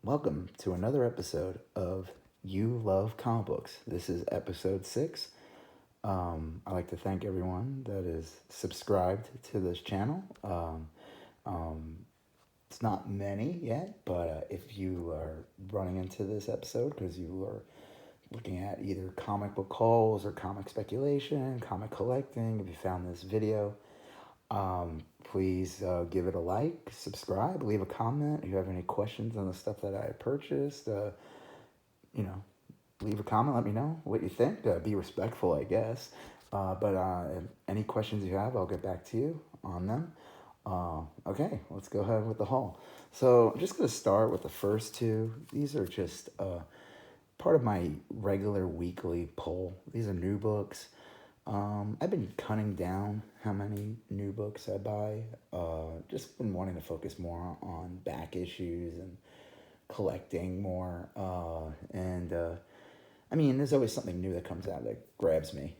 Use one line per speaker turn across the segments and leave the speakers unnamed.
Welcome to another episode of You Love Comic Books. This is episode 6. I'd like to thank everyone that is subscribed to this channel. Um, it's not many yet, but if you are running into this episode because you are looking at either comic book hauls or comic speculation, comic collecting, if you found this video, please give it a like, subscribe, leave a comment. If you have any questions on the stuff that I purchased, you know, leave a comment. Let me know what you think. Be respectful, I guess. But any questions you have, I'll get back to you on them. Okay, let's go ahead with the haul. So I'm just going to start with the first two. These are just part of my regular weekly pull. These are new books. I've been cutting down how many new books I buy. Just been wanting to focus more on back issues and collecting more. I mean, there's always something new that comes out that grabs me.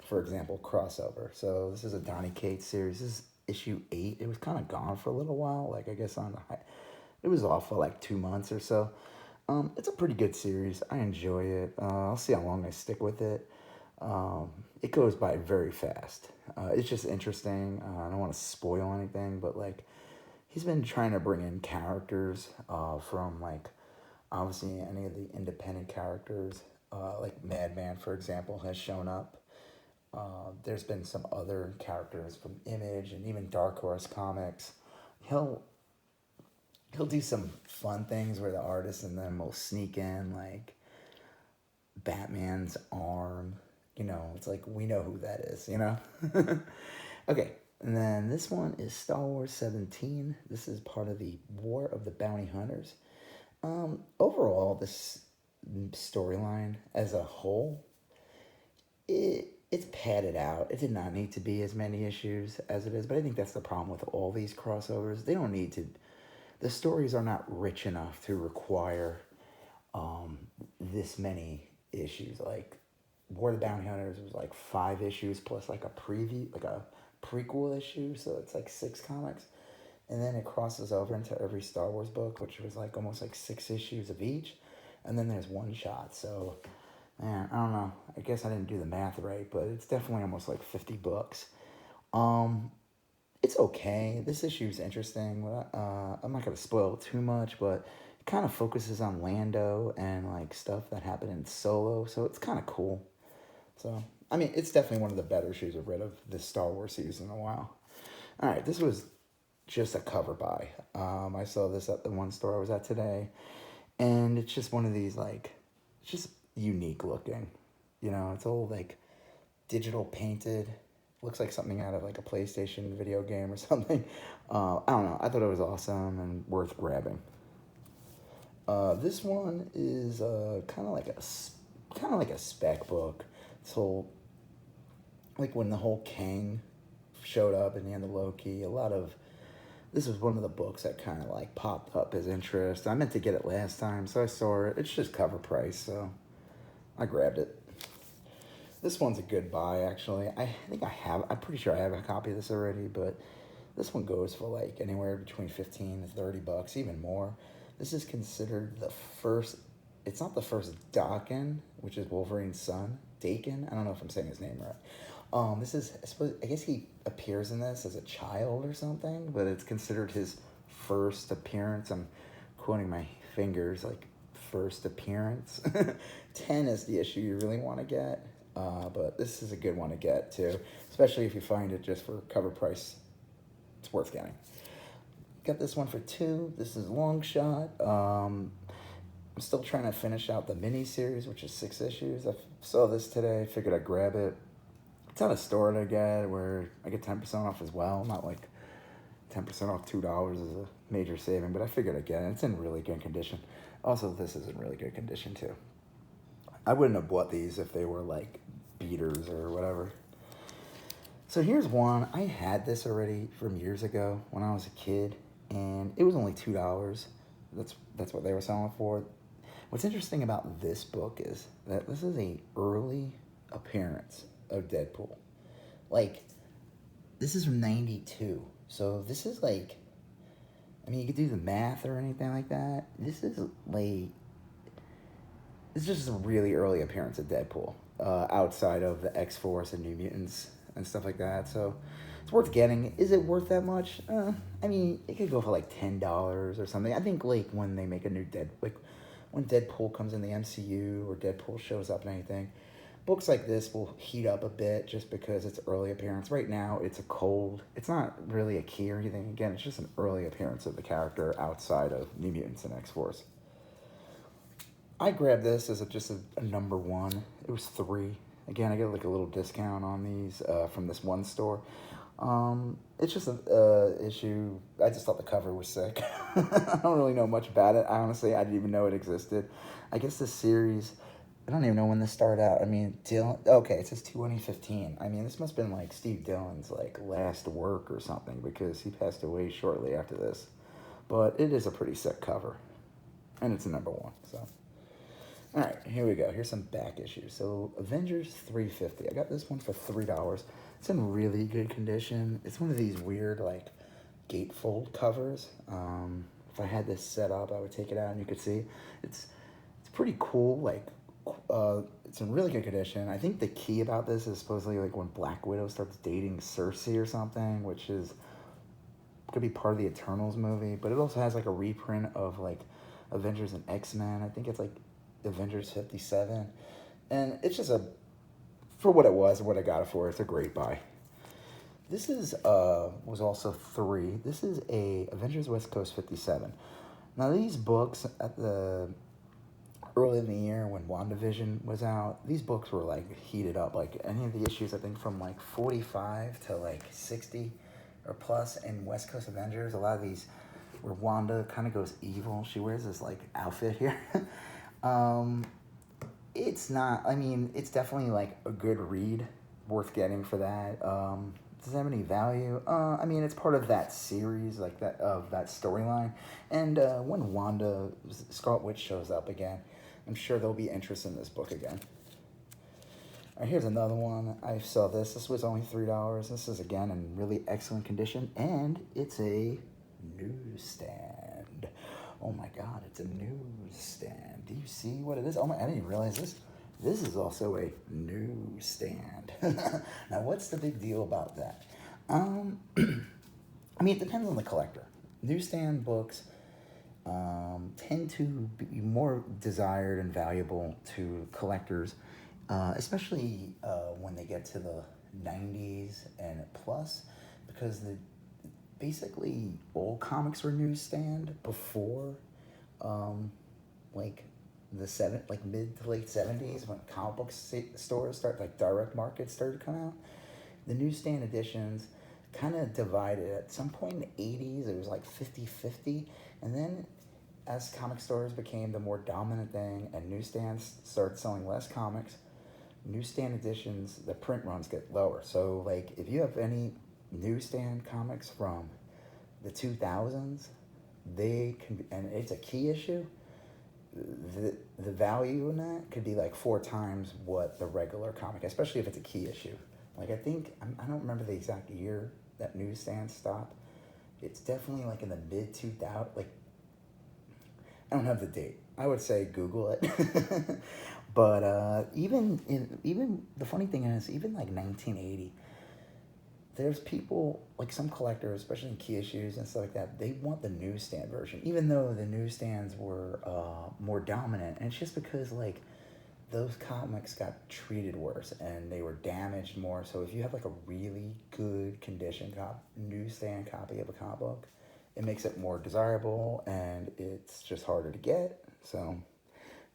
For example, crossover. So this is a Donny Cates series. This is issue 8. It was kind of gone for a little while. Like, I guess it was off for like 2 months or so. It's a pretty good series. I enjoy it. I'll see how long I stick with it. It goes by very fast. It's just interesting. I don't want to spoil anything, but like, he's been trying to bring in characters from like, obviously any of the independent characters, like Madman, for example, has shown up. There's been some other characters from Image and even Dark Horse Comics. He'll do some fun things where the artist and them will sneak in like Batman's arm. It's like, we know who that is, Okay, and then this one is Star Wars 17. This is part of the War of the Bounty Hunters. Overall, this storyline as a whole, it's padded out. It did not need to be as many issues as it is, but I think that's the problem with all these crossovers. They don't need to. The stories are not rich enough to require this many issues. Like, War of the Bounty Hunters was like 5 issues plus like a preview, like a prequel issue, so it's like 6 comics. And then it crosses over into every Star Wars book, which was like almost like 6 issues of each. And then there's one shot. So, man, I don't know. I guess I didn't do the math right, but it's definitely almost like 50 books. It's okay. This issue is interesting. I'm not going to spoil too much, but it kind of focuses on Lando and like stuff that happened in Solo. So it's kind of cool. So, I mean, it's definitely one of the better issues I've read of this Star Wars series in a while. All right, this was just a cover buy. I saw this at the one store I was at today, and it's just one of these, like, it's just unique looking. It's all like digital painted. Looks like something out of like a PlayStation video game or something. I don't know. I thought it was awesome and worth grabbing. This one is kind of like a spec book. So, like when the whole Kang showed up in the end of Loki, this was one of the books that kind of like popped up as interest. I meant to get it last time, so I saw it. It's just cover price, so I grabbed it. This one's a good buy, actually. I'm pretty sure I have a copy of this already, but this one goes for like anywhere between 15 to 30 bucks, even more. This is considered it's not the first Daken, which is Wolverine's son. Daken? I don't know if I'm saying his name right. I guess he appears in this as a child or something, but it's considered his first appearance. I'm quoting my fingers, like, first appearance. 10 is the issue you really want to get, but this is a good one to get, too, especially if you find it just for cover price. It's worth getting. Got this one for 2. This is Long Shot. I'm still trying to finish out the mini-series, which is 6 issues. I saw this today, figured I'd grab it. It's at a store that I get where I get 10% off as well. Not like 10% off $2 is a major saving, but I figured I'd get it. It's in really good condition. Also, this is in really good condition, too. I wouldn't have bought these if they were like beaters or whatever. So here's one. I had this already from years ago when I was a kid, and it was only $2. That's what they were selling for. What's interesting about this book is that this is an early appearance of Deadpool. Like, this is from 92. So this is like, I mean, you could do the math or anything like that. It's just a really early appearance of Deadpool, outside of the X Force and New Mutants and stuff like that. So it's worth getting. Is it worth that much? I mean, it could go for like $10 or something. I think like when they make a new when Deadpool comes in the MCU or Deadpool shows up in anything, books like this will heat up a bit just because it's early appearance. Right now, it's a cold. It's not really a key or anything. Again, it's just an early appearance of the character outside of New Mutants and X Force. I grabbed this as just a number one. It was 3. Again, I get like a little discount on these from this one store. It's just a issue. I just thought the cover was sick. I don't really know much about it. Honestly, I didn't even know it existed. I guess this series, I don't even know when this started out. I mean, okay, it says 2015. I mean, this must have been like Steve Dillon's like last work or something because he passed away shortly after this. But it is a pretty sick cover. And it's a number 1, so. All right, here we go. Here's some back issues. So Avengers 350. I got this one for $3. It's in really good condition. It's one of these weird like gatefold covers. If I had this set up, I would take it out and you could see it's pretty cool. Like it's in really good condition. I think the key about this is supposedly like when Black Widow starts dating Cersei or something, which could be part of the Eternals movie. But it also has like a reprint of like Avengers and X-Men. I think it's like Avengers 57, and it's just for what it was and what I got it for, it's a great buy. This was also 3. This is a Avengers West Coast 57. Now these books at the early in the year when WandaVision was out, these books were like heated up. Like any of the issues, I think from like 45 to like 60 or plus in West Coast Avengers, a lot of these where Wanda kind of goes evil. She wears this like outfit here. It's not, I mean, it's definitely like a good read, worth getting for that. Does it have any value? I mean, it's part of that series, like that storyline. And when Scarlet Witch shows up again, I'm sure there'll be interest in this book again. All right, here's another one. I saw this. This was only $3. This is again in really excellent condition, and it's a newsstand. Oh my God, it's a newsstand. Do you see what it is? Oh my, I didn't realize this. This is also a newsstand. Now, what's the big deal about that? I mean, it depends on the collector. Newsstand books tend to be more desired and valuable to collectors, especially when they get to the 90s and plus, because basically all comics were newsstand before like mid to late 70s when comic book stores like direct markets started to come out. The newsstand editions kind of divided. At some point in the 80s it was like 50-50, and then as comic stores became the more dominant thing and newsstands started selling less comics, newsstand editions, the print runs get lower. So like if you have any newsstand comics from the 2000s, they can be, and it's a key issue, the value in that could be like 4 times what the regular comic, especially if it's a key issue. Like I think, I don't remember the exact year that newsstand stopped. It's definitely like in the mid 2000s, like I don't have the date. I would say Google it. But even the funny thing is, even like 1980, there's people, like some collectors, especially in key issues and stuff like that, they want the newsstand version, even though the newsstands were more dominant. And it's just because, like, those comics got treated worse and they were damaged more. So if you have, like, a really good condition newsstand copy of a comic book, it makes it more desirable and it's just harder to get. So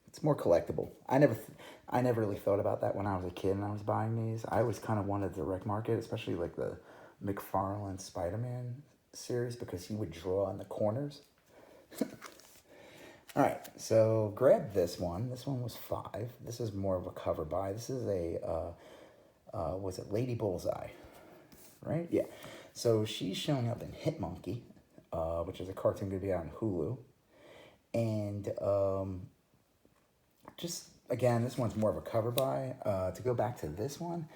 it's more collectible. I never really thought about that when I was a kid and I was buying these. I always kind of wanted the direct market, especially like the McFarlane Spider-Man series, because he would draw in the corners. All right, so grab this one. This one was $5. This is more of a cover buy. This is was it Lady Bullseye, right? Yeah. So she's showing up in Hit Monkey, which is a cartoon going to be out on Hulu. And just, again, this one's more of a cover buy. To go back to this one,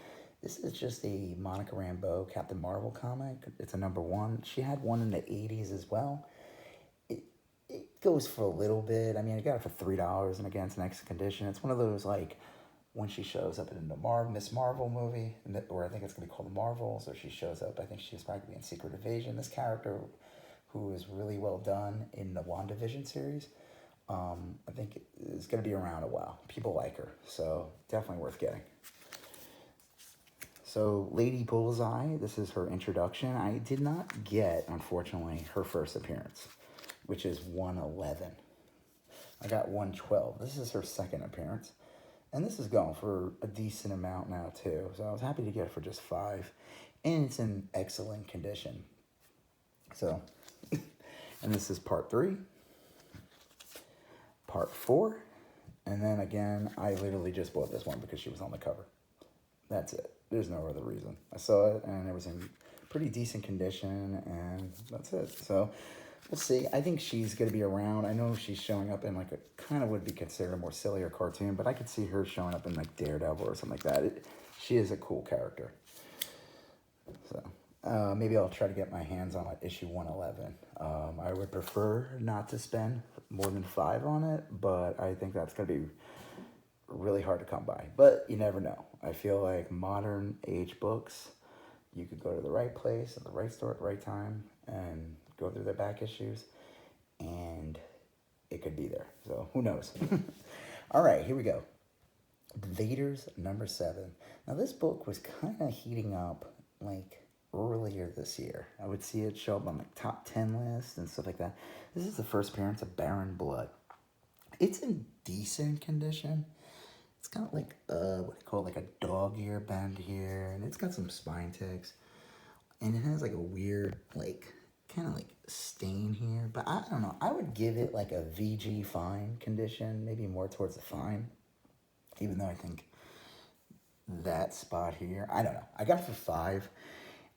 this is just a Monica Rambeau Captain Marvel comic. It's a number 1. She had one in the 80s as well. goes for a little bit. I mean, I got it for $3, and again, it's an excellent condition. It's one of those, like, when she shows up in the Miss Marvel movie, or I think it's going to be called The Marvels, or she shows up, I think she's probably going to be in Secret Invasion. This character, who is really well done in the WandaVision series, I think is going to be around a while. People like her, so definitely worth getting. So, Lady Bullseye, this is her introduction. I did not get, unfortunately, her first appearance, which is 111. I got 112. This is her second appearance. And this is going for a decent amount now, too. So I was happy to get it for just $5. And it's in excellent condition. So, and this is part 3. Part 4. And then again, I literally just bought this one because she was on the cover. That's it. There's no other reason. I saw it, and it was in pretty decent condition, and that's it. So, we'll see. I think she's going to be around. I know she's showing up in, like, a kind of would be considered a more sillier cartoon, but I could see her showing up in, like, Daredevil or something like that. She is a cool character. So, maybe I'll try to get my hands on, like, issue 111. I would prefer not to spend more than $5 on it, but I think that's going to be really hard to come by. But you never know. I feel like modern age books, you could go to the right place at the right store at the right time and go through their back issues, and it could be there. So who knows? All right, here we go. Invaders number 7. Now this book was kind of heating up like earlier this year. I would see it show up on like top 10 lists and stuff like that. This is the first appearance of Baron Blood. It's in decent condition. It's got like what do you call it, like a dog ear bend here, and it's got some spine ticks, and it has like a weird like kind of like stain here, but I don't know. I would give it like a VG fine condition, maybe more towards the fine, even though I think that spot here, I don't know. I got it for $5.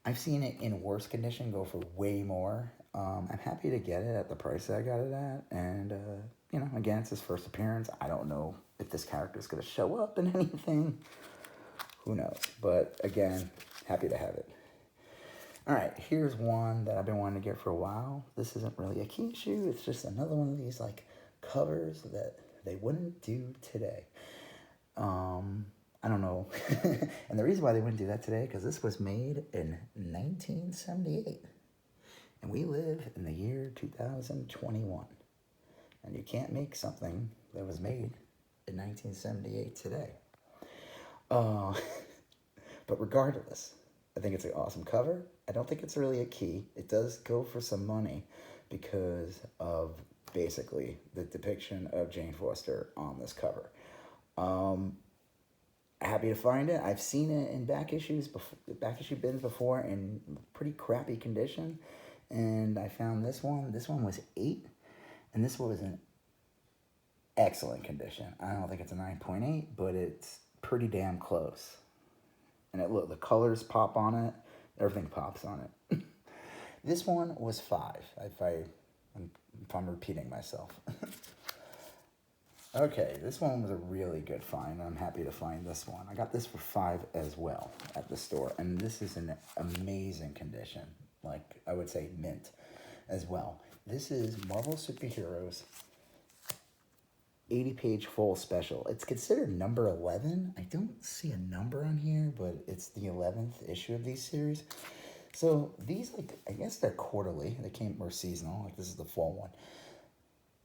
I've seen it in worse condition go for way more. I'm happy to get it at the price that I got it at, and you know, again, it's his first appearance. I don't know if this character is going to show up in anything. Who knows? But again, happy to have it. All right, here's one that I've been wanting to get for a while. This isn't really a key issue. It's just another one of these like covers that they wouldn't do today. I don't know. And the reason why they wouldn't do that today, because this was made in 1978. And we live in the year 2021. And you can't make something that was made in 1978 today. But regardless, I think it's an awesome cover. I don't think it's really a key. It does go for some money because of basically the depiction of Jane Foster on this cover. Happy to find it. I've seen it in back issue bins before in pretty crappy condition. And I found this one. This one was 8. And this one was in excellent condition. I don't think it's a 9.8, but it's pretty damn close. And look, the colors pop on it. Everything pops on it. This one was 5, if I'm repeating myself. Okay, this one was a really good find. I'm happy to find this one. I got this for $5 as well at the store. And this is in amazing condition. Like, I would say mint as well. This is Marvel Superheroes 80-page full special. It's considered number 11. I don't see a number on here, but it's the 11th issue of these series. So these, like, I guess they're quarterly. They came or seasonal. Like, this is the fall one.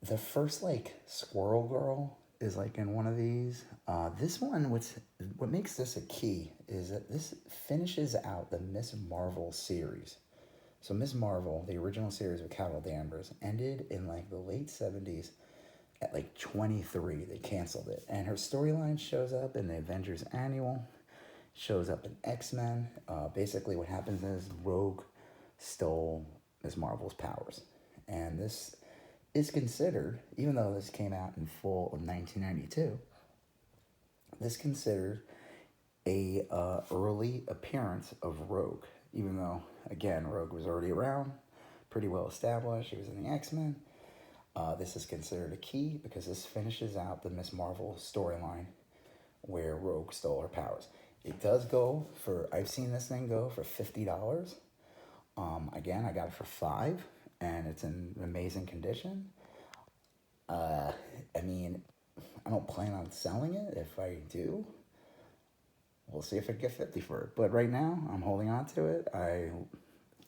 The first, like, Squirrel Girl is, like, in one of these. This one, what makes this a key is that this finishes out the Miss Marvel series. So Miss Marvel, the original series with Carol Danvers, ended in, like, the late 70s at, like, 23. They canceled it. And her storyline shows up in the Avengers Annual, shows up in X-Men. Basically what happens is Rogue stole Miss Marvel's powers. And this is considered, even though this came out in fall of 1992, this considered a early appearance of Rogue. Even though, again, Rogue was already around, pretty well established. She was in the X-Men. This is considered a key because this finishes out the Miss Marvel storyline where Rogue stole her powers. It does go for, I've seen this thing go for $50. Again, I got it for $5, and it's in amazing condition. I mean, I don't plan on selling it. If I do, we'll see if I get 50 for it. But right now, I'm holding on to it. I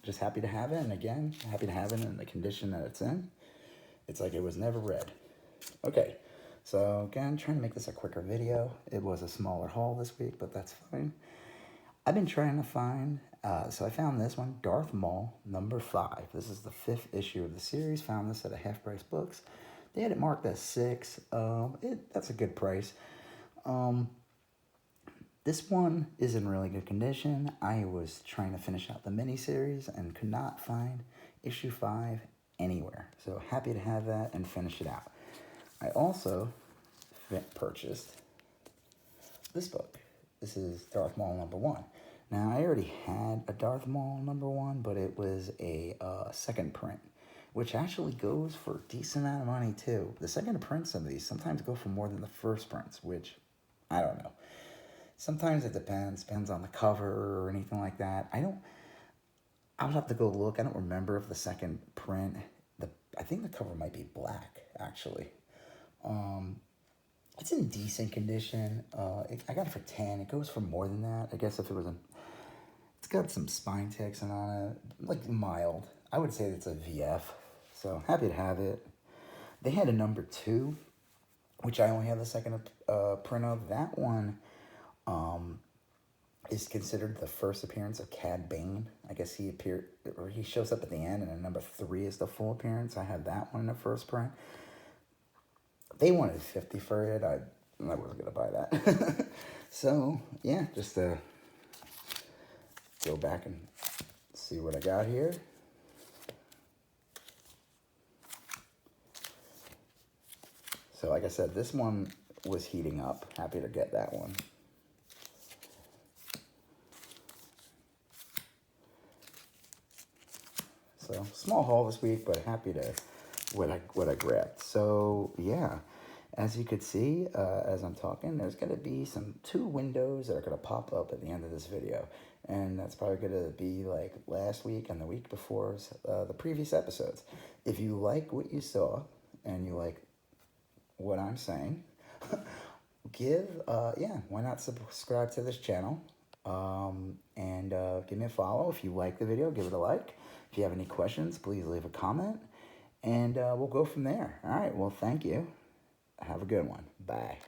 just happy to have it, and again, happy to have it in the condition that it's in. It's like it was never read. Okay, so again, trying to make this a quicker video. It was a smaller haul this week, but that's fine. I've been trying to find, so I found this one, Darth Maul, #5. This is the 5th issue of the series. Found this at a Half Price Books. They had it marked as 6. That's a good price. This one is in really good condition. I was trying to finish out the miniseries and could not find issue 5 anywhere. So happy to have that and finish it out. I also purchased this book. This is Darth Maul #1. Now, I already had a Darth Maul #1, but it was a second print, which actually goes for a decent amount of money, too. The second prints of these sometimes go for more than the first prints, which, I don't know. Sometimes it depends on the cover or anything like that. I would have to go look. I don't remember if the second print, I think the cover might be black, actually. It's in decent condition. I got it for 10. It goes for more than that. I guess if it was it's got some spine ticks on it, like mild. I would say it's a VF. So happy to have it. They had a #2, which I only have the second print of. That one is considered the first appearance of Cad Bane. I guess he appeared, or he shows up at the end, and then #3 is the full appearance. I have that one in the first print. They wanted 50 for it. I wasn't gonna buy that. So yeah, just to go back and see what I got here. So like I said, this one was heating up. Happy to get that one. So small haul this week, but happy to what I grabbed. So yeah, as you could see, as I'm talking, there's gonna be 2 windows that are gonna pop up at the end of this video, and that's probably gonna be like last week and the week before's the previous episodes. If you like what you saw and you like what I'm saying, why not subscribe to this channel, and give me a follow. If you like the video, give it a like. If you have any questions, please leave a comment, and we'll go from there. All right, well, thank you. Have a good one. Bye.